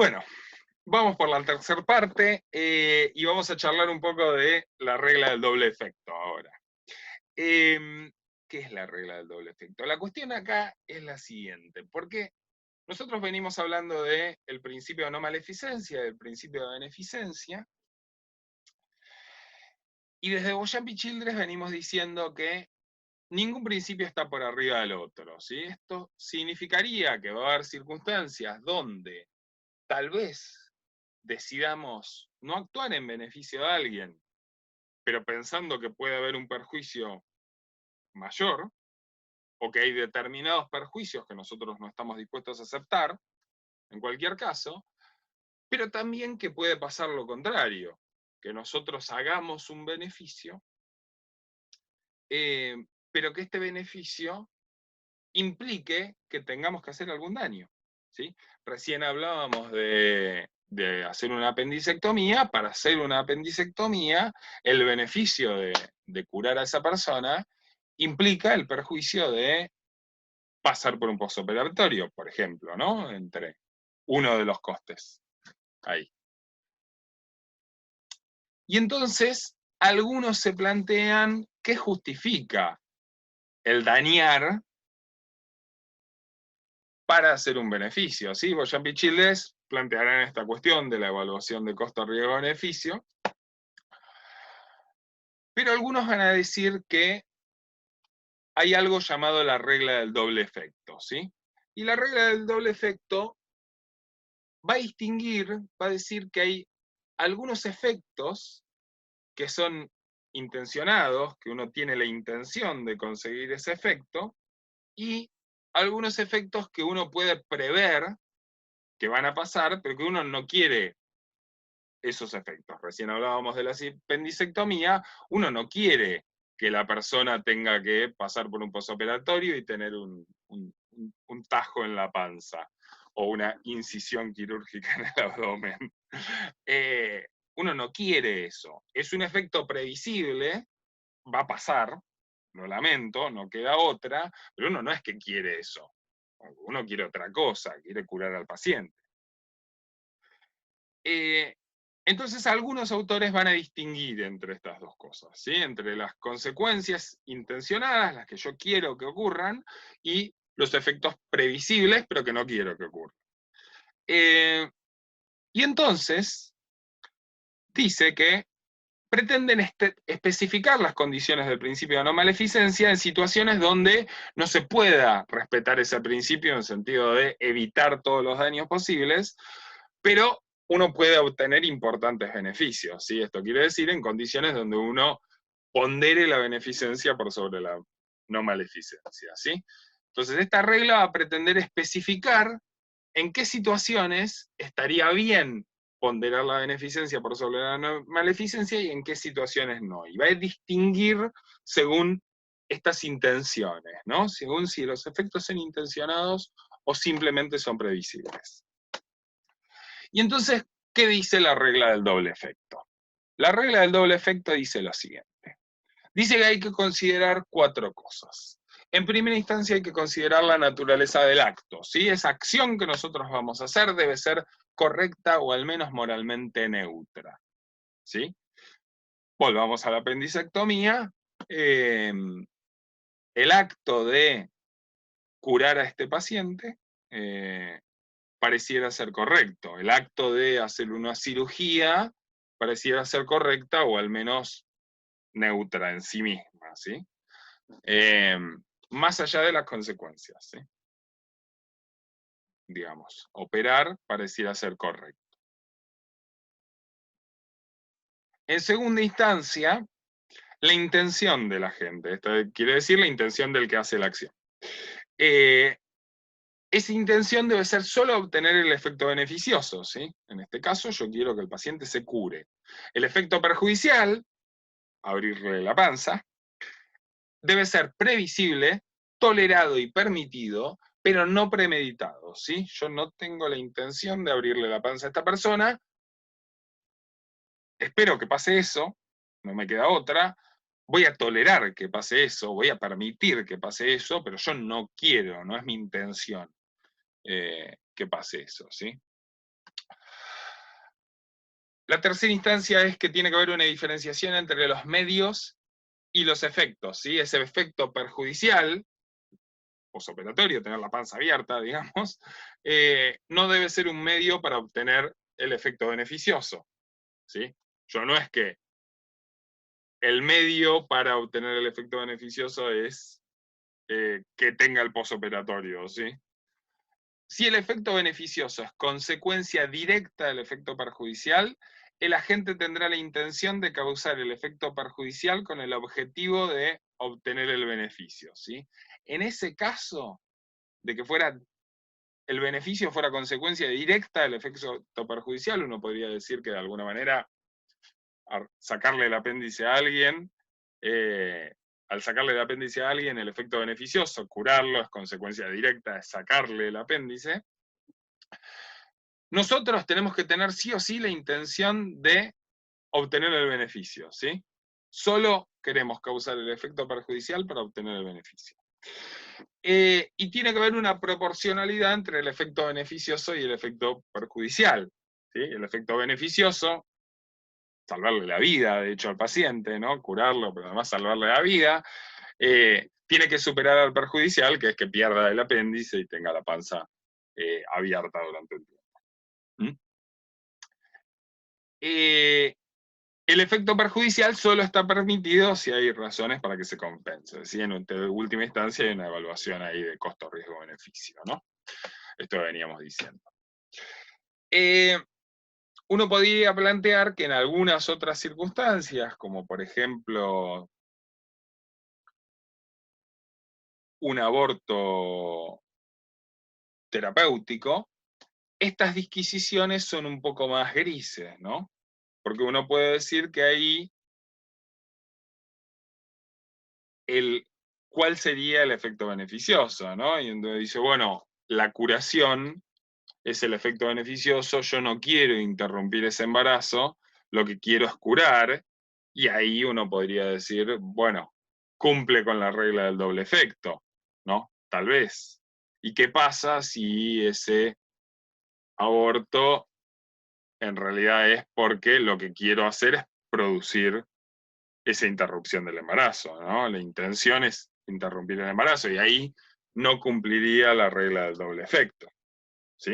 Bueno, vamos por la tercera parte y vamos a charlar un poco de la regla del doble efecto ahora. ¿Qué es la regla del doble efecto? La cuestión acá es la siguiente, porque nosotros venimos hablando del principio de no maleficencia, del principio de beneficencia, y desde Beauchamp y Childress venimos diciendo que ningún principio está por arriba del otro, ¿sí? Esto significaría que va a haber circunstancias donde tal vez decidamos no actuar en beneficio de alguien, pero pensando que puede haber un perjuicio mayor, o que hay determinados perjuicios que nosotros no estamos dispuestos a aceptar, en cualquier caso, pero también que puede pasar lo contrario, que nosotros hagamos un beneficio, pero que este beneficio implique que tengamos que hacer algún daño, ¿sí? Recién hablábamos de hacer una apendicectomía. Para hacer una apendicectomía, el beneficio de curar a esa persona implica el perjuicio de pasar por un postoperatorio, por ejemplo, ¿no? Entre uno de los costes ahí. Y entonces, algunos se plantean qué justifica el dañar para hacer un beneficio, ¿sí? Beauchamp y Childress plantearán esta cuestión de la evaluación de costo-riesgo-beneficio, pero algunos van a decir que hay algo llamado la regla del doble efecto, ¿sí? Y la regla del doble efecto va a distinguir, va a decir que hay algunos efectos que son intencionados, que uno tiene la intención de conseguir ese efecto, y algunos efectos que uno puede prever que van a pasar, pero que uno no quiere esos efectos. Recién hablábamos de la apendicectomía, uno no quiere que la persona tenga que pasar por un posoperatorio y tener un tajo en la panza o una incisión quirúrgica en el abdomen. Uno no quiere eso. Es un efecto previsible, va a pasar, lo lamento, no queda otra, pero uno no es que quiere eso. Uno quiere otra cosa, quiere curar al paciente. Entonces algunos autores van a distinguir entre estas dos cosas, ¿sí? Entre las consecuencias intencionadas, las que yo quiero que ocurran, y los efectos previsibles, pero que no quiero que ocurran. Y entonces dice que pretenden especificar las condiciones del principio de no maleficencia en situaciones donde no se pueda respetar ese principio en el sentido de evitar todos los daños posibles, pero uno puede obtener importantes beneficios, ¿sí? Esto quiere decir en condiciones donde uno pondere la beneficencia por sobre la no maleficencia, ¿sí? Entonces esta regla va a pretender especificar en qué situaciones estaría bien ponderar la beneficencia por sobre la no maleficencia y en qué situaciones no. Y va a distinguir según estas intenciones, ¿no? Según si los efectos son intencionados o simplemente son previsibles. Y entonces, ¿qué dice la regla del doble efecto? La regla del doble efecto dice lo siguiente. Dice que hay que considerar 4 cosas. En primera instancia hay que considerar la naturaleza del acto, ¿sí? Esa acción que nosotros vamos a hacer debe ser correcta o al menos moralmente neutra, ¿sí? Volvamos a la apendicectomía. El acto de curar a este paciente pareciera ser correcto. El acto de hacer una cirugía pareciera ser correcta o al menos neutra en sí misma, ¿sí? Más allá de las consecuencias, ¿sí? Digamos, operar pareciera ser correcto. En segunda instancia, la intención de la gente, esto quiere decir la intención del que hace la acción. Esa intención debe ser solo obtener el efecto beneficioso, ¿sí? En este caso, yo quiero que el paciente se cure. El efecto perjudicial, abrirle la panza, debe ser previsible, tolerado y permitido, pero no premeditado, ¿sí? Yo no tengo la intención de abrirle la panza a esta persona, espero que pase eso, no me queda otra, voy a tolerar que pase eso, voy a permitir que pase eso, pero yo no quiero, no es mi intención que pase eso, ¿sí? La tercera instancia es que tiene que haber una diferenciación entre los medios y los efectos, ¿sí? Ese efecto perjudicial, posoperatorio, tener la panza abierta, digamos, no debe ser un medio para obtener el efecto beneficioso, ¿sí? Yo no es que el medio para obtener el efecto beneficioso es que tenga el posoperatorio, ¿sí? Si el efecto beneficioso es consecuencia directa del efecto perjudicial, el agente tendrá la intención de causar el efecto perjudicial con el objetivo de obtener el beneficio, ¿sí? En ese caso, de que el beneficio fuera consecuencia directa del efecto perjudicial, uno podría decir que de alguna manera sacarle el apéndice a alguien, al sacarle el apéndice a alguien, el efecto beneficioso, curarlo, es consecuencia directa de sacarle el apéndice. Nosotros tenemos que tener sí o sí la intención de obtener el beneficio, ¿sí? Solo queremos causar el efecto perjudicial para obtener el beneficio. Y tiene que haber una proporcionalidad entre el efecto beneficioso y el efecto perjudicial, ¿sí? El efecto beneficioso, salvarle la vida, de hecho, al paciente, ¿no? Curarlo, pero además salvarle la vida, tiene que superar al perjudicial, que es que pierda el apéndice y tenga la panza abierta durante el tiempo. ¿Mm? El efecto perjudicial solo está permitido si hay razones para que se compense. Es decir, en última instancia hay una evaluación ahí de costo-riesgo-beneficio, ¿no? Esto veníamos diciendo. Uno podría plantear que en algunas otras circunstancias, como por ejemplo un aborto terapéutico, estas disquisiciones son un poco más grises, ¿no? Porque uno puede decir que ahí cuál sería el efecto beneficioso, ¿no? Y entonces dice, bueno, la curación es el efecto beneficioso, yo no quiero interrumpir ese embarazo, lo que quiero es curar, y ahí uno podría decir, bueno, cumple con la regla del doble efecto, ¿no? Tal vez. ¿Y qué pasa si ese aborto en realidad es porque lo que quiero hacer es producir esa interrupción del embarazo, ¿no? La intención es interrumpir el embarazo y ahí no cumpliría la regla del doble efecto, ¿sí?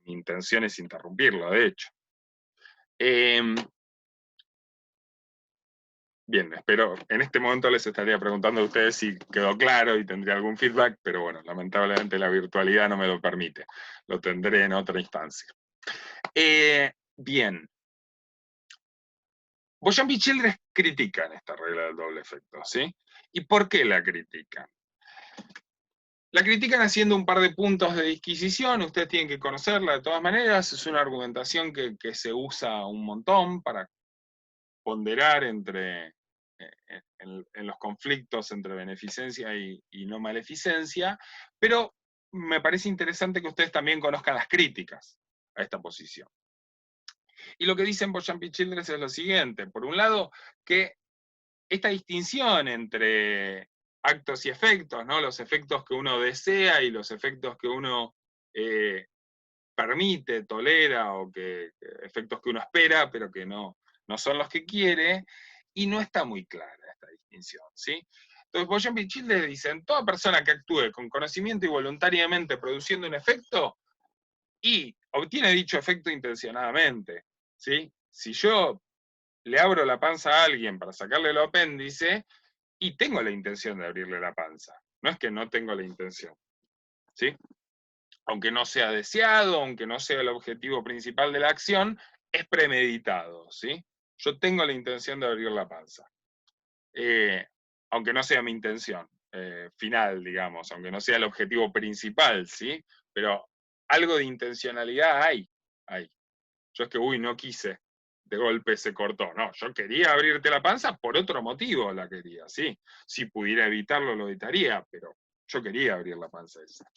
Mi intención es interrumpirlo, de hecho. Bien, espero, en este momento les estaría preguntando a ustedes si quedó claro y tendría algún feedback, pero bueno, lamentablemente la virtualidad no me lo permite. Lo tendré en otra instancia. Bien. Beauchamp y Childress critican esta regla del doble efecto, ¿sí? ¿Y por qué la critican? La critican haciendo un par de puntos de disquisición, ustedes tienen que conocerla de todas maneras, es una argumentación que se usa un montón para ponderar en los conflictos entre beneficencia y no maleficencia, pero me parece interesante que ustedes también conozcan las críticas a esta posición. Y lo que dicen Beauchamp y Childress es lo siguiente, por un lado, que esta distinción entre actos y efectos, ¿no? Los efectos que uno desea y los efectos que uno permite, tolera, o efectos que uno espera, pero que no son los que quiere, y no está muy clara esta distinción, ¿sí? Entonces, Beauchamp y Childress dicen, toda persona que actúe con conocimiento y voluntariamente produciendo un efecto, y obtiene dicho efecto intencionadamente, ¿sí? Si yo le abro la panza a alguien para sacarle el apéndice, y tengo la intención de abrirle la panza. No es que no tengo la intención, ¿sí? Aunque no sea deseado, aunque no sea el objetivo principal de la acción, es premeditado, ¿sí? Yo tengo la intención de abrir la panza. Aunque no sea mi intención final, digamos, aunque no sea el objetivo principal, ¿sí? Pero algo de intencionalidad hay. Yo es que, no quise, de golpe se cortó. No, yo quería abrirte la panza por otro motivo la quería, ¿sí? Si pudiera evitarlo, lo evitaría, pero yo quería abrir la panza esa.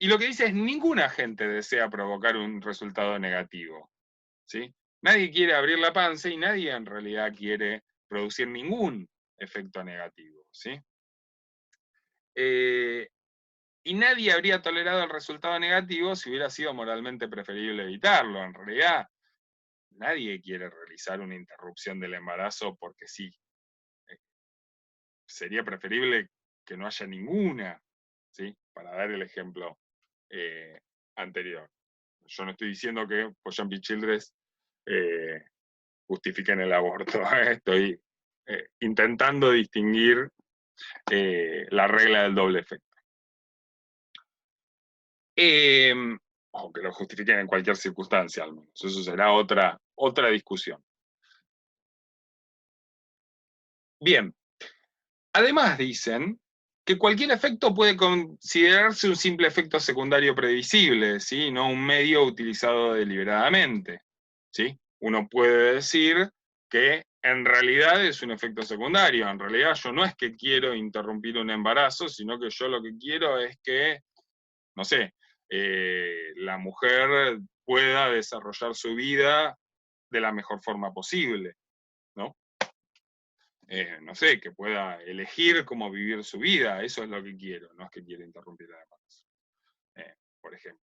Y lo que dice es, ningún agente desea provocar un resultado negativo, ¿sí? Nadie quiere abrir la panza y nadie en realidad quiere producir ningún efecto negativo, ¿sí? Y nadie habría tolerado el resultado negativo si hubiera sido moralmente preferible evitarlo. En realidad, nadie quiere realizar una interrupción del embarazo porque sí. Sería preferible que no haya ninguna, ¿sí? Para dar el ejemplo anterior. Yo no estoy diciendo que Poyampi Childress justifiquen el aborto. Estoy intentando distinguir la regla del doble efecto. O que lo justifiquen en cualquier circunstancia, al menos. Eso será otra discusión. Bien. Además dicen que cualquier efecto puede considerarse un simple efecto secundario previsible, ¿sí? No un medio utilizado deliberadamente, ¿sí? Uno puede decir que en realidad es un efecto secundario. En realidad yo no es que quiero interrumpir un embarazo, sino que yo lo que quiero es que, no sé, la mujer pueda desarrollar su vida de la mejor forma posible, ¿no? No sé, que pueda elegir cómo vivir su vida, eso es lo que quiero, no es que quiera interrumpir el embarazo, por ejemplo.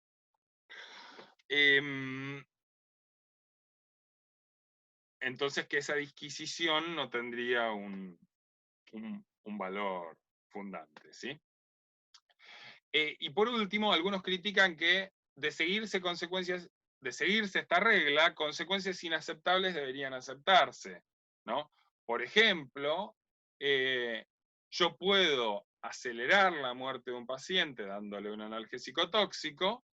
Entonces que esa disquisición no tendría un valor fundante, ¿sí? Y por último, algunos critican que de seguirse esta regla, consecuencias inaceptables deberían aceptarse, ¿no? Por ejemplo, yo puedo acelerar la muerte de un paciente dándole un analgésico tóxico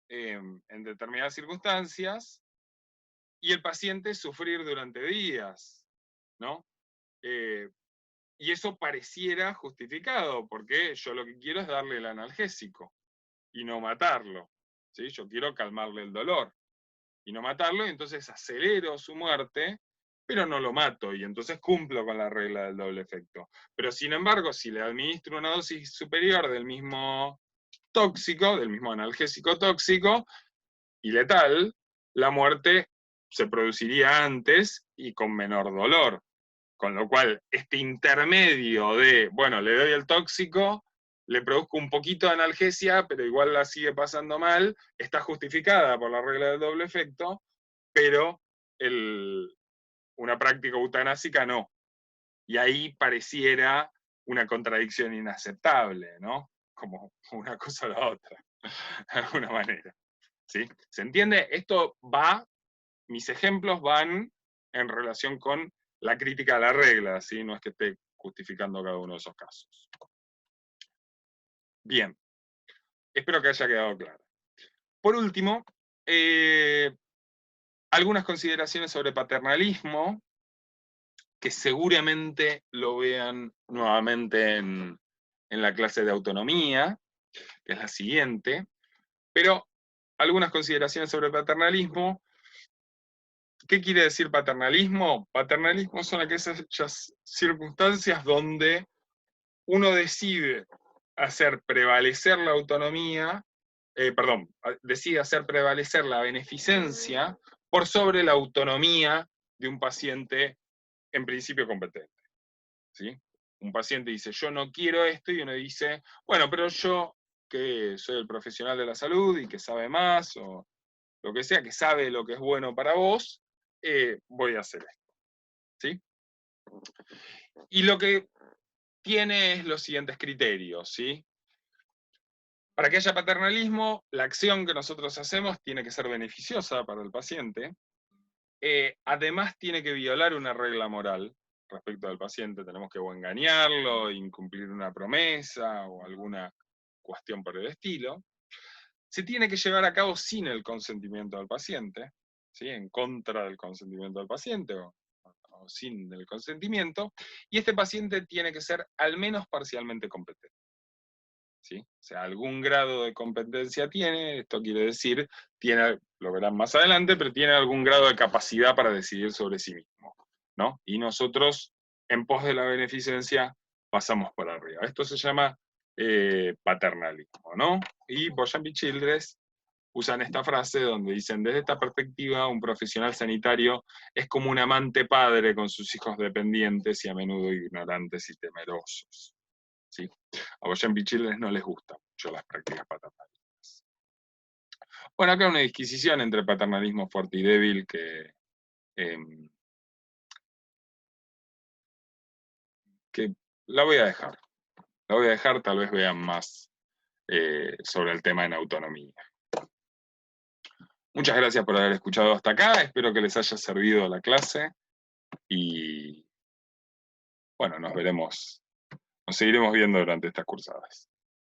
en determinadas circunstancias y el paciente sufrir durante días, ¿no? Y eso pareciera justificado, porque yo lo que quiero es darle el analgésico y no matarlo, ¿sí? Yo quiero calmarle el dolor y no matarlo, y entonces acelero su muerte, pero no lo mato, y entonces cumplo con la regla del doble efecto. Pero sin embargo, si le administro una dosis superior del mismo tóxico, del mismo analgésico tóxico, y letal, la muerte se produciría antes y con menor dolor. Con lo cual, este intermedio de, bueno, le doy el tóxico, le produzco un poquito de analgesia, pero igual la sigue pasando mal, está justificada por la regla del doble efecto, pero una práctica eutanásica no. Y ahí pareciera una contradicción inaceptable, ¿no? Como una cosa o la otra, de alguna manera. ¿Sí? ¿Se entiende? Mis ejemplos van en relación con la crítica a la regla, ¿sí? No es que esté justificando cada uno de esos casos. Bien, espero que haya quedado claro. Por último, algunas consideraciones sobre paternalismo, que seguramente lo vean nuevamente en la clase de autonomía, que es la siguiente, pero algunas consideraciones sobre paternalismo. ¿Qué quiere decir paternalismo? Paternalismo son aquellas circunstancias donde uno decide hacer prevalecer la autonomía, decide hacer prevalecer la beneficencia por sobre la autonomía de un paciente en principio competente. ¿Sí? Un paciente dice, yo no quiero esto, y uno dice, bueno, pero yo, que soy el profesional de la salud y que sabe más, o lo que sea, que sabe lo que es bueno para vos, voy a hacer esto. ¿Sí? Y lo que tiene es los siguientes criterios, ¿sí? Para que haya paternalismo, la acción que nosotros hacemos tiene que ser beneficiosa para el paciente. Además, tiene que violar una regla moral respecto al paciente. Tenemos que o engañarlo, incumplir una promesa o alguna cuestión por el estilo. Se tiene que llevar a cabo sin el consentimiento del paciente, ¿sí? En contra del consentimiento del paciente o sin el consentimiento, y este paciente tiene que ser al menos parcialmente competente. ¿Sí? O sea, algún grado de competencia tiene, esto quiere decir, lo verán más adelante, pero tiene algún grado de capacidad para decidir sobre sí mismo, ¿no? Y nosotros, en pos de la beneficencia, pasamos por arriba. Esto se llama paternalismo, ¿no? Y Poyampi Childress usan esta frase donde dicen, desde esta perspectiva, un profesional sanitario es como un amante padre con sus hijos dependientes y a menudo ignorantes y temerosos. ¿Sí? A Poyampi Childress no les gusta. mucho las prácticas paternalistas. Bueno, acá una disquisición entre paternalismo fuerte y débil que la voy a dejar. La voy a dejar, tal vez vean más sobre el tema en autonomía. Muchas gracias por haber escuchado hasta acá, espero que les haya servido la clase y bueno, nos seguiremos viendo durante estas cursadas.